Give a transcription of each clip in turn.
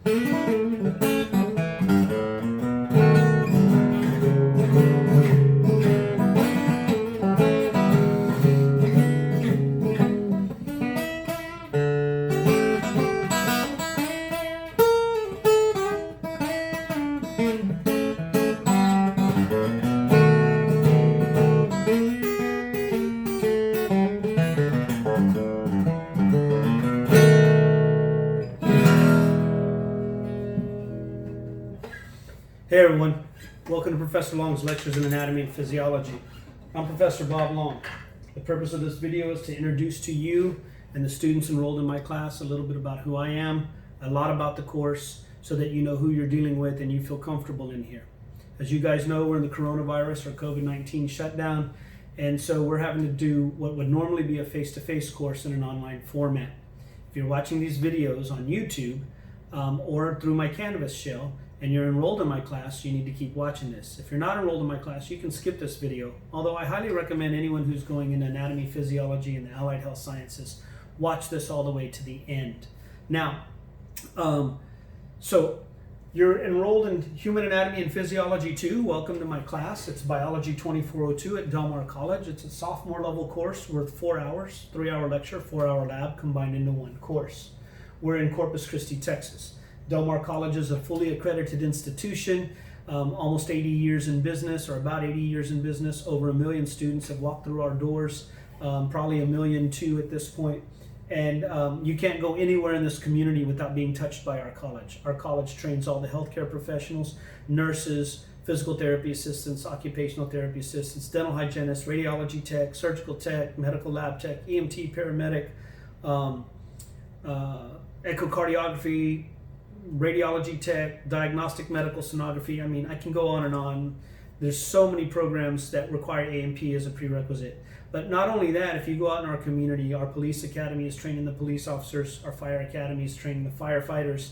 Hey everyone, welcome to Professor Long's Lectures in Anatomy and Physiology. I'm Professor Bob Long. The purpose of this video is to introduce to you and the students enrolled in my class a little bit about who I am, a lot about the course, so that you know who you're dealing with and you feel comfortable in here. As you guys know, we're in the coronavirus or COVID-19 shutdown, and so we're having to do what would normally be a face-to-face course in an online format. If you're watching these videos on YouTube or through my Canvas shell, and you're enrolled in my class, you need to keep watching this. If you're not enrolled in my class, you can skip this video, although I highly recommend anyone who's going into anatomy, physiology, and the allied health sciences watch this all the way to the end. Now, so you're enrolled in Human Anatomy and Physiology 2. Welcome to my class. It's Biology 2402 at Del Mar College. It's a sophomore level course worth 4 hours, 3-hour lecture, 4-hour lab combined into one course. We're in Corpus Christi, Texas. Del Mar College is a fully accredited institution, almost 80 years in business, or about 80 years in business. Over 1 million students have walked through our doors, probably 1.2 million at this point. And you can't go anywhere in this community without being touched by our college. Our college trains all the healthcare professionals, nurses, physical therapy assistants, occupational therapy assistants, dental hygienists, radiology tech, surgical tech, medical lab tech, EMT, paramedic, echocardiography, radiology tech, diagnostic medical sonography. I mean, I can go on and on. There's so many programs that require A&P as a prerequisite. But not only that, if you go out in our community, our police academy is training the police officers, our fire academy is training the firefighters,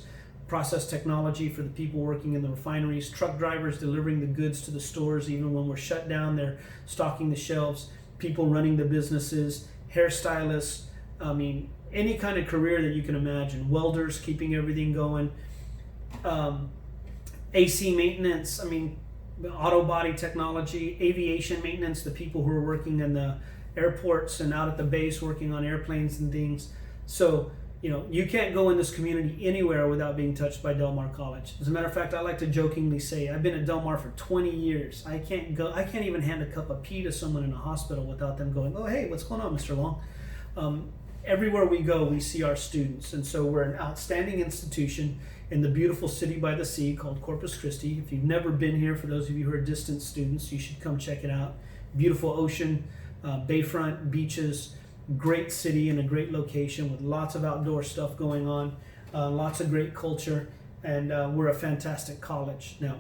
process technology for the people working in the refineries, truck drivers delivering the goods to the stores. Even when we're shut down, they're stocking the shelves, people running the businesses, hairstylists, I mean, any kind of career that you can imagine, welders keeping everything going, AC maintenance, I mean, auto body technology, aviation maintenance, the people who are working in the airports and out at the base working on airplanes and things. So, you know, you can't go in this community anywhere without being touched by Del Mar College. As a matter of fact, I like to jokingly say, I've been at Del Mar for 20 years. I can't even hand a cup of tea to someone in a hospital without them going, "Oh, hey, what's going on, Mr. Long?" Everywhere we go, we see our students. And so we're an outstanding institution in the beautiful city by the sea called Corpus Christi. If you've never been here, for those of you who are distant students, you should come check it out. Beautiful ocean, bayfront, beaches, great city and a great location with lots of outdoor stuff going on, lots of great culture, and we're a fantastic college. Now,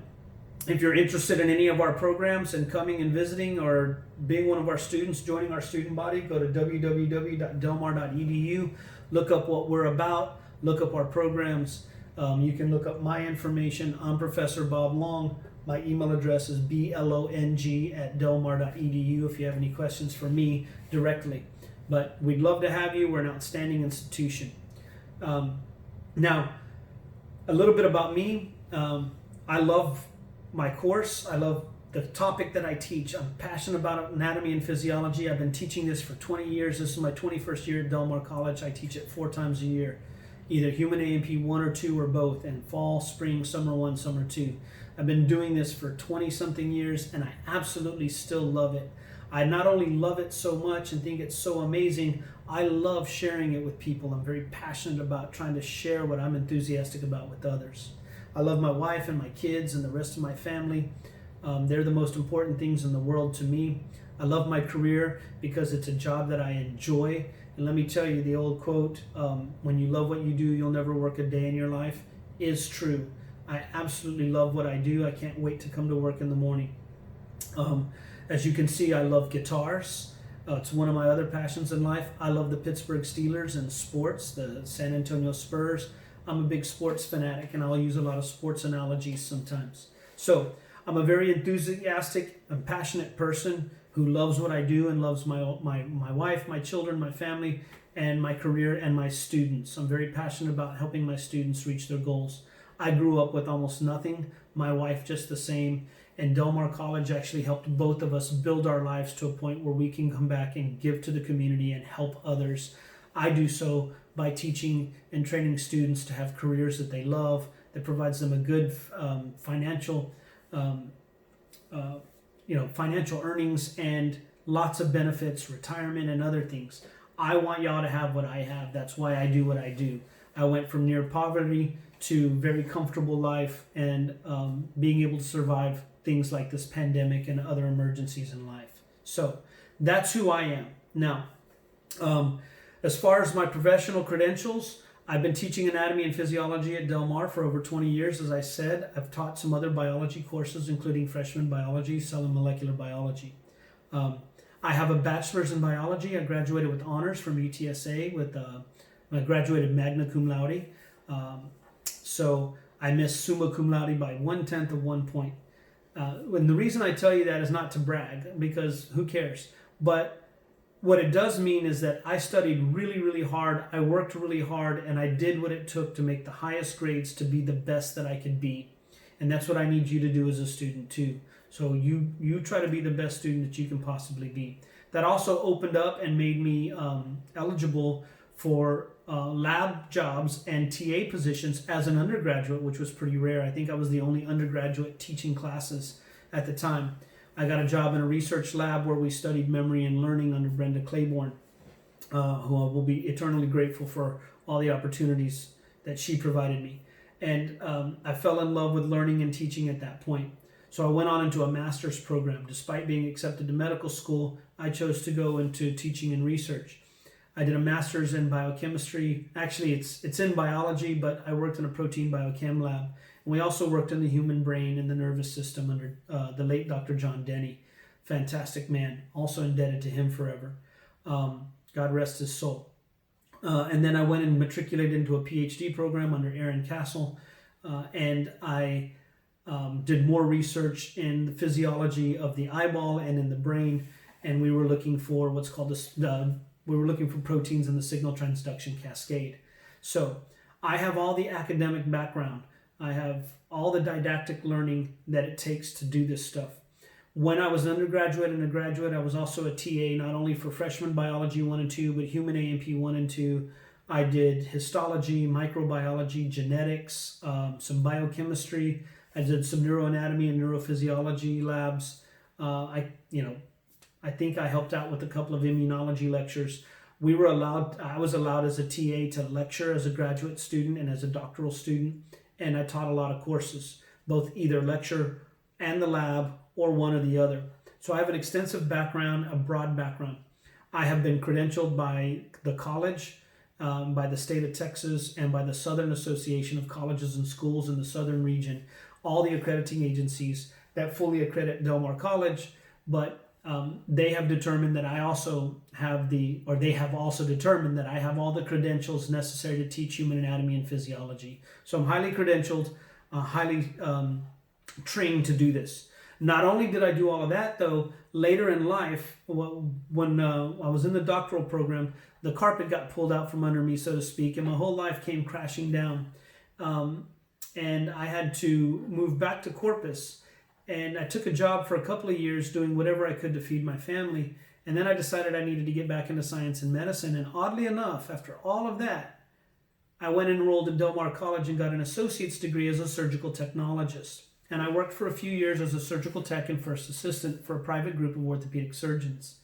if you're interested in any of our programs and coming and visiting or being one of our students, joining our student body, go to www.delmar.edu, look up what we're about, look up our programs. You can look up my information. I'm Professor Bob Long. My email address is blong@delmar.edu if you have any questions for me directly. But we'd love to have you. We're an outstanding institution. Now, a little bit about me. I love my course. I love the topic that I teach. I'm passionate about anatomy and physiology. I've been teaching this for 20 years. This is my 21st year at Del Mar College. I teach it 4 times a year, either Human A&P 1 or 2 or both, in fall, spring, summer 1, summer 2. I've been doing this for 20-something years, and I absolutely still love it. I not only love it so much and think it's so amazing, I love sharing it with people. I'm very passionate about trying to share what I'm enthusiastic about with others. I love my wife and my kids and the rest of my family. They're the most important things in the world to me. I love my career because it's a job that I enjoy. And let me tell you, the old quote, when you love what you do, you'll never work a day in your life, is true. I absolutely love what I do. I can't wait to come to work in the morning. As you can see, I love guitars. It's one of my other passions in life. I love the Pittsburgh Steelers and sports, the San Antonio Spurs. I'm a big sports fanatic, and I'll use a lot of sports analogies sometimes. So I'm a very enthusiastic and passionate person who loves what I do and loves my wife, my children, my family, and my career and my students. I'm very passionate about helping my students reach their goals. I grew up with almost nothing. My wife just the same. And Del Mar College actually helped both of us build our lives to a point where we can come back and give to the community and help others. I do so by teaching and training students to have careers that they love, that provides them a good financial financial earnings and lots of benefits, retirement, and other things. I want y'all to have what I have. That's why I do what I do. I went from near poverty to very comfortable life and being able to survive things like this pandemic and other emergencies in life. So that's who I am. Now, as far as my professional credentials, I've been teaching anatomy and physiology at Del Mar for over 20 years. As I said, I've taught some other biology courses, including freshman biology, cell and molecular biology. I have a bachelor's in biology. I graduated with honors from UTSA I graduated magna cum laude. So I missed summa cum laude by 1/10 of 1 point. And the reason I tell you that is not to brag, because who cares? But what it does mean is that I studied really, really hard. I worked really hard, and I did what it took to make the highest grades to be the best that I could be. And that's what I need you to do as a student too. So you try to be the best student that you can possibly be. That also opened up and made me eligible for lab jobs and TA positions as an undergraduate, which was pretty rare. I think I was the only undergraduate teaching classes at the time. I got a job in a research lab where we studied memory and learning under Brenda Claiborne, who I will be eternally grateful for all the opportunities that she provided me. And I fell in love with learning and teaching at that point. So I went on into a master's program. Despite being accepted to medical school, I chose to go into teaching and research. I did a master's in biochemistry. Actually, it's in biology, but I worked in a protein biochem lab. And we also worked in the human brain and the nervous system under the late Dr. John Denny. Fantastic man. Also indebted to him forever. God rest his soul. And then I went and matriculated into a PhD program under Aaron Castle. And I did more research in the physiology of the eyeball and in the brain. And we were looking for what's called we were looking for proteins in the signal transduction cascade. So I have all the academic background. I have all the didactic learning that it takes to do this stuff. When I was an undergraduate and a graduate, I was also a TA, not only for freshman biology 1 and 2, but human A&P 1 and 2. I did histology, microbiology, genetics, some biochemistry. I did some neuroanatomy and neurophysiology labs. I think I helped out with a couple of immunology lectures. I was allowed as a TA to lecture as a graduate student and as a doctoral student. And I taught a lot of courses, both either lecture and the lab or one or the other. So I have an extensive background, a broad background. I have been credentialed by the college, by the state of Texas, and by the Southern Association of Colleges and Schools in the Southern region, all the accrediting agencies that fully accredit Del Mar College, but they have determined that they have also determined that I have all the credentials necessary to teach human anatomy and physiology. So I'm highly credentialed, highly trained to do this. Not only did I do all of that, though, later in life, when I was in the doctoral program, the carpet got pulled out from under me, so to speak, and my whole life came crashing down. And I had to move back to Corpus. And I took a job for a couple of years doing whatever I could to feed my family. And then I decided I needed to get back into science and medicine. And oddly enough, after all of that, I went and enrolled at Del Mar College and got an associate's degree as a surgical technologist. And I worked for a few years as a surgical tech and first assistant for a private group of orthopedic surgeons.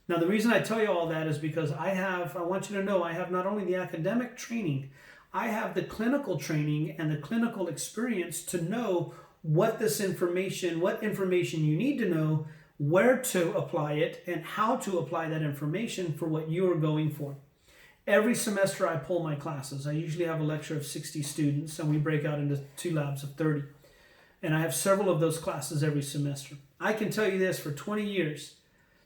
Now, the reason I tell you all that is because I want you to know, I have not only the academic training, I have the clinical training and the clinical experience to know what information you need to know, where to apply it, and how to apply that information for what you are going for. Every semester I pull my classes. I usually have a lecture of 60 students, and we break out into 2 labs of 30. And I have several of those classes every semester. I can tell you this, for 20 years,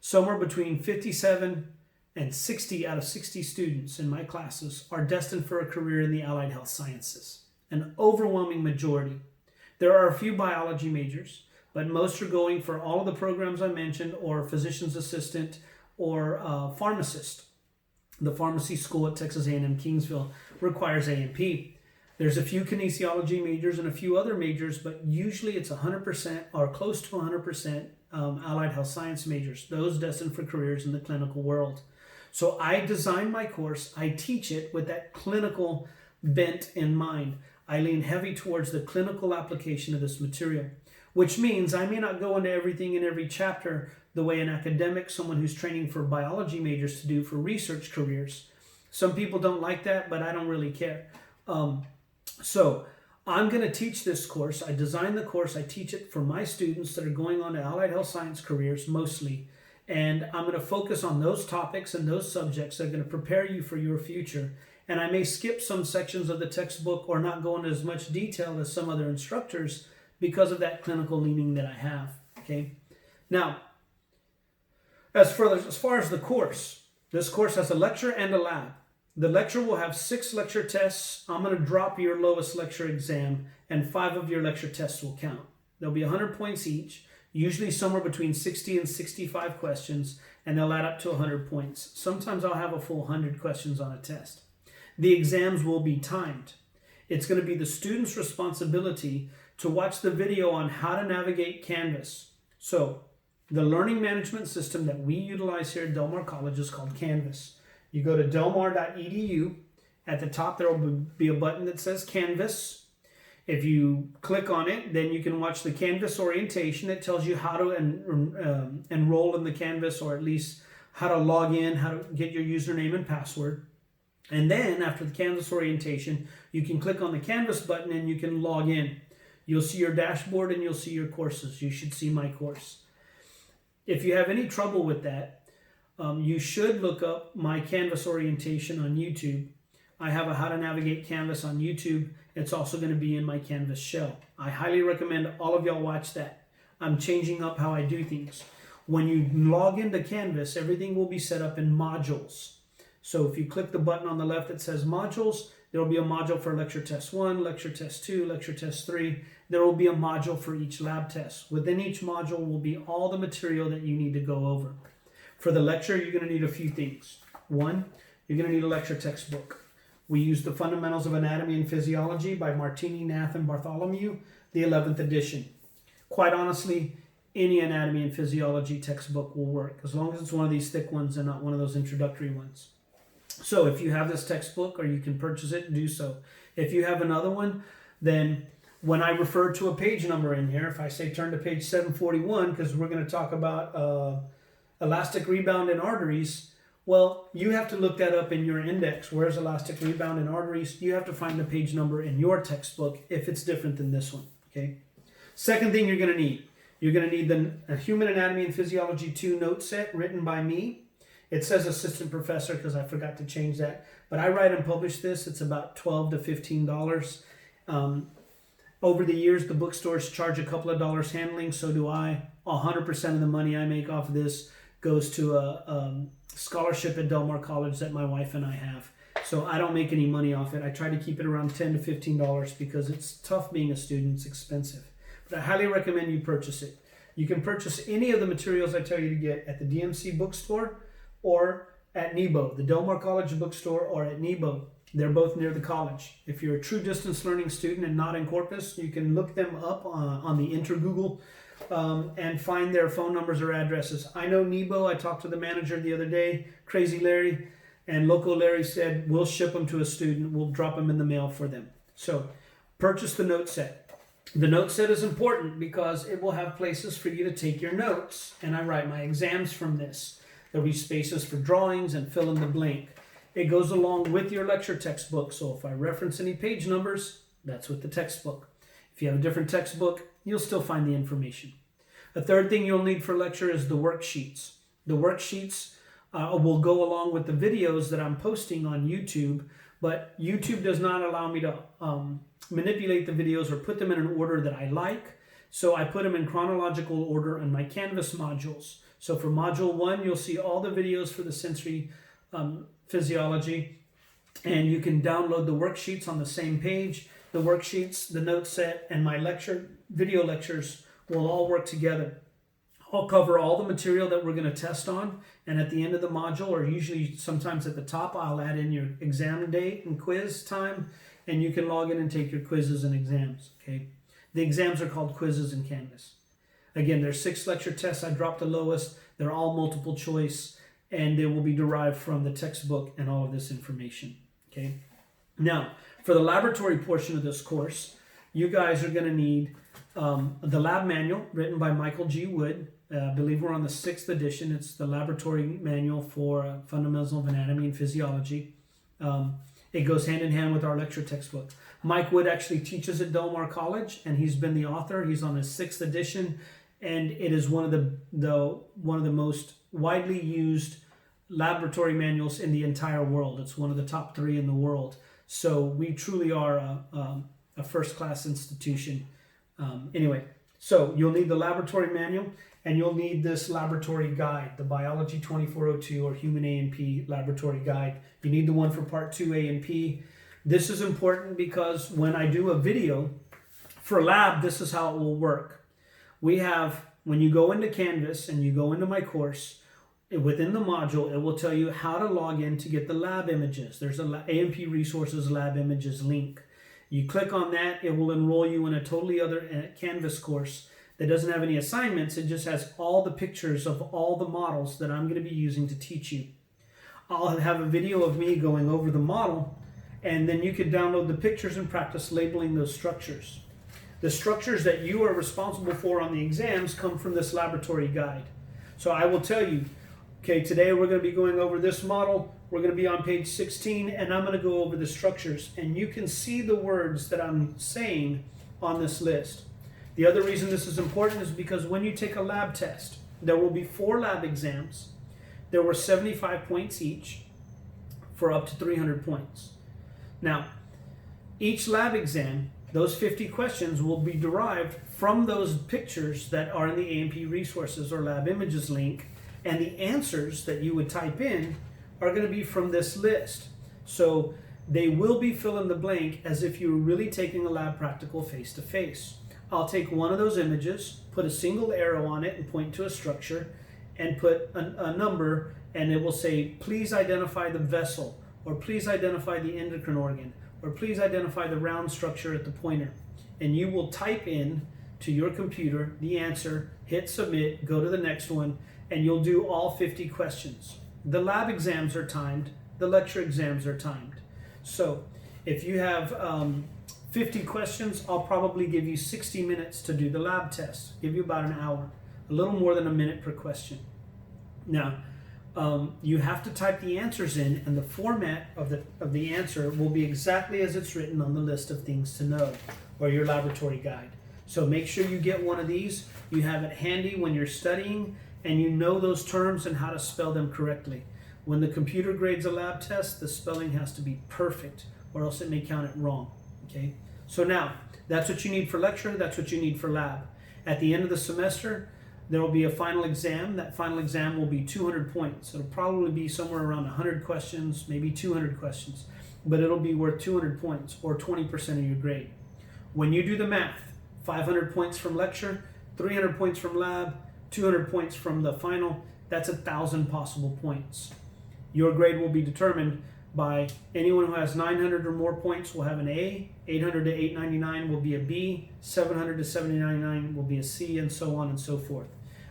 somewhere between 57 and 60 out of 60 students in my classes are destined for a career in the allied health sciences. An overwhelming majority. There are a few biology majors, but most are going for all of the programs I mentioned, or physician's assistant, or pharmacist. The pharmacy school at Texas A&M Kingsville requires A&P. There's a few kinesiology majors and a few other majors, but usually it's 100% or close to 100% allied health science majors, those destined for careers in the clinical world. So I design my course, I teach it with that clinical bent in mind. I lean heavy towards the clinical application of this material, which means I may not go into everything in every chapter the way an academic, someone who's training for biology majors to do for research careers. Some people don't like that, but I don't really care. So I'm going to teach this course. I design the course. I teach it for my students that are going on to allied health science careers mostly. And I'm going to focus on those topics and those subjects that are going to prepare you for your future. And I may skip some sections of the textbook or not go into as much detail as some other instructors because of that clinical leaning that I have. Okay. Now, as far as the course, this course has a lecture and a lab. The lecture will have 6 lecture tests. I'm going to drop your lowest lecture exam, and 5 of your lecture tests will count. There'll be 100 points each, usually somewhere between 60 and 65 questions, and they'll add up to 100 points. Sometimes I'll have a full 100 questions on a test. The exams will be timed. It's going to be the student's responsibility to watch the video on how to navigate Canvas. So, the learning management system that we utilize here at Del Mar College is called Canvas. You go to delmar.edu. At the top, there will be a button that says Canvas. If you click on it, then you can watch the Canvas orientation. It tells you how to enroll in the Canvas, or at least how to log in, how to get your username and password. And then after the Canvas orientation, you can click on the Canvas button and you can log in. You'll see your dashboard and you'll see your courses. You should see my course. If you have any trouble with that, you should look up my Canvas orientation on YouTube. I have a How to Navigate Canvas on YouTube. It's also going to be in my Canvas shell. I highly recommend all of y'all watch that. I'm changing up how I do things. When you log into Canvas, everything will be set up in modules. So if you click the button on the left that says modules, there will be a module for lecture test 1, lecture test 2, lecture test 3. There will be a module for each lab test. Within each module will be all the material that you need to go over. For the lecture, you're going to need a few things. 1, you're going to need a lecture textbook. We use The Fundamentals of Anatomy and Physiology by Martini, Nath, and Bartholomew, the 11th edition. Quite honestly, any anatomy and physiology textbook will work, as long as it's one of these thick ones and not one of those introductory ones. So if you have this textbook, or you can purchase it, do so. If you have another one, then when I refer to a page number in here, if I say turn to page 741, because we're going to talk about elastic rebound in arteries, well, you have to look that up in your index. Where's elastic rebound in arteries? You have to find the page number in your textbook if it's different than this one, okay? Second thing you're going to need the Human Anatomy and Physiology 2 note set written by me. It says assistant professor because I forgot to change that, but I write and publish this. It's about $12 to $15. Over the years, the bookstores charge a couple of dollars handling, so do I. 100% of the money I make off of this goes to a scholarship at Del Mar College that my wife and I have. So I don't make any money off it. I try to keep it around $10 to $15 because it's tough being a student. It's expensive. But I highly recommend you purchase it. You can purchase any of the materials I tell you to get at the DMC bookstore or at Nebo, the Del Mar College bookstore, or at Nebo. They're both near the college. If you're a true distance learning student and not in Corpus, you can look them up on the InterGoogle and find their phone numbers or addresses. I know Nebo. I talked to the manager the other day, Crazy Larry, and Loco Larry said, we'll ship them to a student. We'll drop them in the mail for them. So purchase the note set. The note set is important because it will have places for you to take your notes. And I write my exams from this. There'll be spaces for drawings and fill in the blank. It goes along with your lecture textbook. So if I reference any page numbers, that's with the textbook. If you have a different textbook, you'll still find the information. A third thing you'll need for lecture is the worksheets. The worksheets will go along with the videos that I'm posting on YouTube, but YouTube does not allow me to manipulate the videos or put them in an order that I like. So I put them in chronological order in my Canvas modules. So for module 1, you'll see all the videos for the sensory physiology, and you can download the worksheets on the same page. The worksheets, the note set, and my video lectures will all work together. I'll cover all the material that we're going to test on, and at the end of the module, or usually sometimes at the top, I'll add in your exam date and quiz time, and you can log in and take your quizzes and exams. Okay, the exams are called quizzes in Canvas. Again, there's 6 lecture tests. I dropped the lowest. They're all multiple choice, and they will be derived from the textbook and all of this information. Okay, now for the laboratory portion of this course, you guys are going to need the lab manual written by Michael G. Wood. I believe we're on the 6th edition. It's the laboratory manual for fundamentals of anatomy and physiology. It goes hand in hand with our lecture textbook. Mike Wood actually teaches at Del Mar College, and he's been the author. He's on his 6th edition, and it is one of the most widely used laboratory manuals in the entire world. It's one of the top 3 in the world. So we truly are a first-class institution. Anyway, so you'll need the laboratory manual, and you'll need this laboratory guide, the Biology 2402 or Human A&P Laboratory Guide. You need the one for Part 2 A&P. This is important because when I do a video for lab, this is how it will work. We have, when you go into Canvas and you go into my course, within the module, it will tell you how to log in to get the lab images. There's a A&P Resources Lab Images link. You click on that, it will enroll you in a totally other Canvas course that doesn't have any assignments. It just has all the pictures of all the models that I'm going to be using to teach you. I'll have a video of me going over the model, and then you can download the pictures and practice labeling those structures. The structures that you are responsible for on the exams come from this laboratory guide. So I will tell you, okay, today we're going to be going over this model. We're going to be on page 16, and I'm going to go over the structures. And you can see the words that I'm saying on this list. The other reason this is important is because when you take a lab test, there will be 4 lab exams. There were 75 points each for up to 300 points. Now, each lab exam, those 50 questions will be derived from those pictures that are in the A&P Resources or Lab Images link, and the answers that you would type in are going to be from this list. So they will be fill in the blank as if you were really taking a lab practical face-to-face. I'll take one of those images, put a single arrow on it and point to a structure, and put a number, and it will say, please identify the vessel, or please identify the endocrine organ, or please identify the round structure at the pointer. And you will type in to your computer the answer, hit submit, go to the next one, and you'll do all 50 questions. The lab exams are timed, the lecture exams are timed. So if you have 50 questions, I'll probably give you 60 minutes to do the lab test, give you about an hour, a little more than a minute per question. Now, you have to type the answers in, and the format of the answer will be exactly as it's written on the list of things to know, or your laboratory guide. So make sure you get one of these, you have it handy when you're studying, and you know those terms and how to spell them correctly. When the computer grades a lab test, the spelling has to be perfect, or else it may count it wrong. Okay? So now, that's what you need for lecture, that's what you need for lab. At the end of the semester, there will be a final exam. That final exam will be 200 points. It'll probably be somewhere around 100 questions, maybe 200 questions, but it'll be worth 200 points, or 20% of your grade. When you do the math, 500 points from lecture, 300 points from lab, 200 points from the final, that's 1,000 possible points. Your grade will be determined by anyone who has 900 or more points will have an A, 800 to 899 will be a B, 700 to 799 will be a C, and so on and so forth.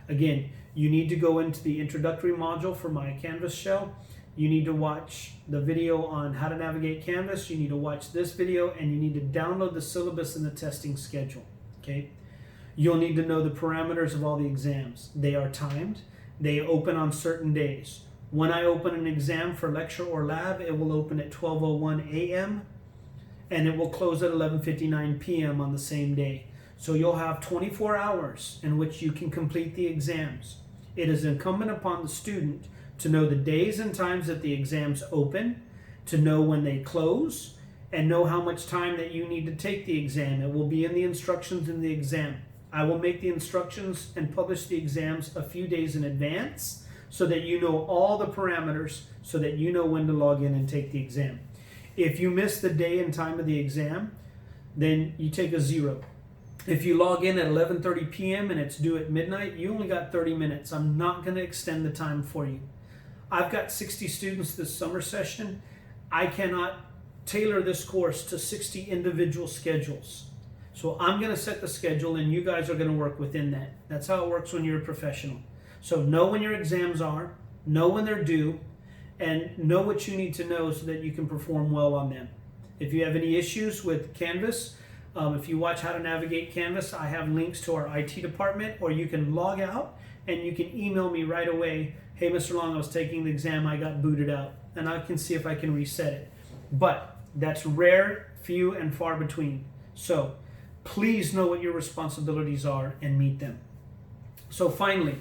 Again, you need to go into the introductory module for my Canvas shell. You need to watch the video on how to navigate Canvas. You need to watch this video, and you need to download the syllabus and the testing schedule. Okay? You'll need to know the parameters of all the exams. They are timed. They open on certain days. When I open an exam for lecture or lab, it will open at 12:01 a.m. and it will close at 11:59 p.m. on the same day. So you'll have 24 hours in which you can complete the exams. It is incumbent upon the student to know the days and times that the exams open, to know when they close, and know how much time that you need to take the exam. It will be in the instructions in the exam. I will make the instructions and publish the exams a few days in advance so that you know all the parameters, so that you know when to log in and take the exam. If you miss the day and time of the exam, then you take a 0. If you log in at 11:30 p.m. and it's due at midnight, you only got 30 minutes. I'm not going to extend the time for you. I've got 60 students this summer session. I cannot tailor this course to 60 individual schedules. So I'm going to set the schedule and you guys are going to work within that. That's how it works when you're a professional. So know when your exams are, know when they're due, and know what you need to know so that you can perform well on them. If you have any issues with Canvas, if you watch How to Navigate Canvas, I have links to our IT department, or you can log out and you can email me right away. Hey, Mr. Long, I was taking the exam, I got booted out, and I can see if I can reset it. But that's rare, few, and far between. So please know what your responsibilities are and meet them. So finally,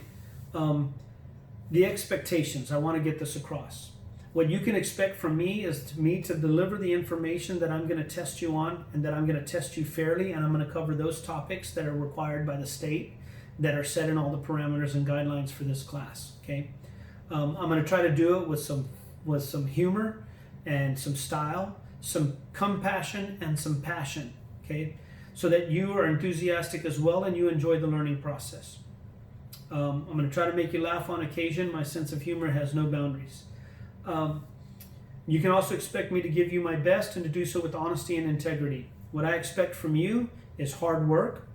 the expectations. I want to get this across. What you can expect from me is me to deliver the information that I'm going to test you on, and that I'm going to test you fairly, and I'm going to cover those topics that are required by the state that are set in all the parameters and guidelines for this class. Okay, I'm going to try to do it with some humor and some style, some compassion and some passion. Okay, so that you are enthusiastic as well and you enjoy the learning process. I'm going to try to make you laugh on occasion. My sense of humor has no boundaries. You can also expect me to give you my best and to do so with honesty and integrity. What I expect from you is hard work,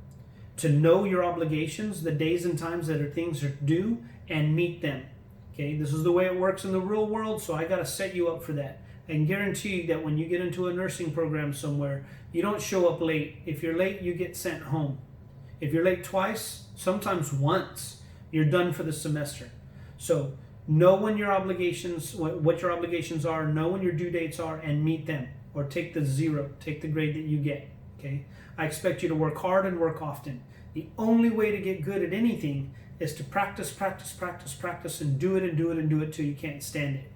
to know your obligations, the days and times that things are due, and meet them. Okay, this is the way it works in the real world, so I got to set you up for that. I can guarantee you that when you get into a nursing program somewhere, you don't show up late. If you're late, you get sent home. If you're late twice, sometimes once, you're done for the semester. So know when your obligations, what your obligations are, know when your due dates are, and meet them, or take the 0, take the grade that you get. Okay, I expect you to work hard and work often. The only way to get good at anything is to practice, practice, practice, practice, and do it and do it and do it till you can't stand it.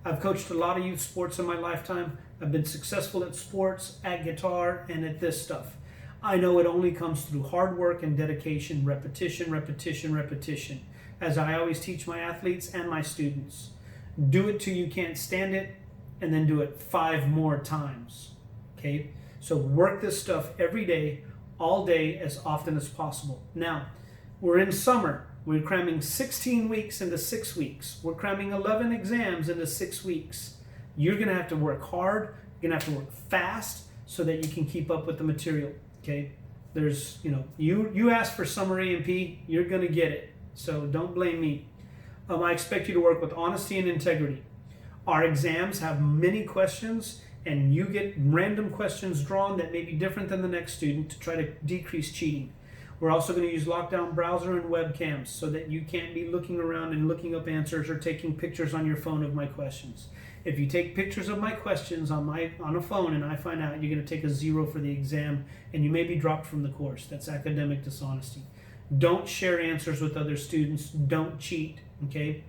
I've coached a lot of youth sports in my lifetime. I've been successful at sports, at guitar, and at this stuff. I know it only comes through hard work and dedication, repetition, repetition, repetition. As I always teach my athletes and my students, do it till you can't stand it, and then do it 5 more times. Okay? So work this stuff every day, all day, as often as possible. Now, we're in summer. We're cramming 16 weeks into 6 weeks. We're cramming 11 exams into 6 weeks. You're going to have to work hard. You're going to have to work fast so that you can keep up with the material. Okay? There's, you ask for summer A&P, you're going to get it. So don't blame me. I expect you to work with honesty and integrity. Our exams have many questions, and you get random questions drawn that may be different than the next student to try to decrease cheating. We're also going to use lockdown browser and webcams so that you can't be looking around and looking up answers or taking pictures on your phone of my questions. If you take pictures of my questions on a phone and I find out, you're going to take a 0 for the exam, and you may be dropped from the course. That's academic dishonesty. Don't share answers with other students. Don't cheat, okay?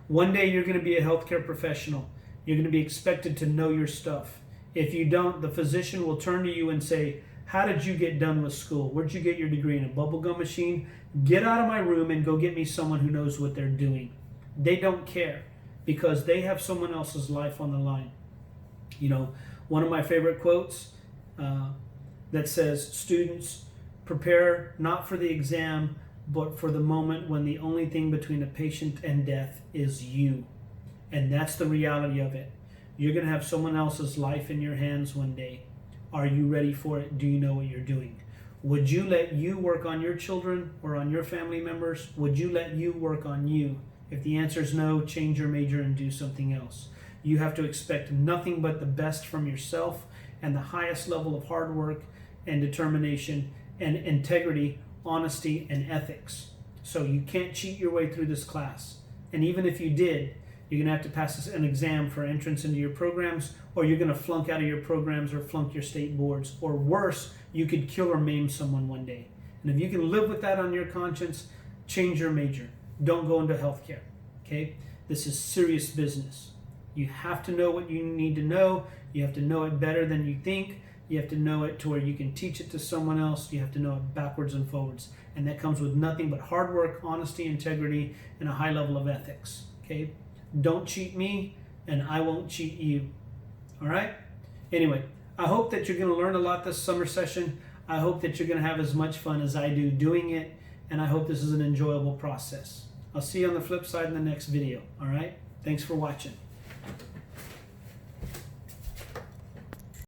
One day you're going to be a healthcare professional. You're going to be expected to know your stuff. If you don't, the physician will turn to you and say, how did you get done with school? Where'd you get your degree? In a bubblegum machine? Get out of my room and go get me someone who knows what they're doing. They don't care because they have someone else's life on the line. One of my favorite quotes that says, students, prepare not for the exam, but for the moment when the only thing between a patient and death is you. And that's the reality of it. You're going to have someone else's life in your hands one day. Are you ready for it? Do you know what you're doing? Would you let you work on your children or on your family members? Would you let you work on you? If the answer is no, change your major and do something else. You have to expect nothing but the best from yourself and the highest level of hard work and determination and integrity, honesty, and ethics. So you can't cheat your way through this class. And even if you did, you're going to have to pass an exam for entrance into your programs, or you're going to flunk out of your programs or flunk your state boards. Or worse, you could kill or maim someone one day. And if you can live with that on your conscience, change your major. Don't go into healthcare. Okay? This is serious business. You have to know what you need to know. You have to know it better than you think. You have to know it to where you can teach it to someone else. You have to know it backwards and forwards. And that comes with nothing but hard work, honesty, integrity, and a high level of ethics. Okay? Don't cheat me, and I won't cheat you. All right? Anyway, I hope that you're going to learn a lot this summer session. I hope that you're going to have as much fun as I do doing it, and I hope this is an enjoyable process. I'll see you on the flip side in the next video. All right? Thanks for watching.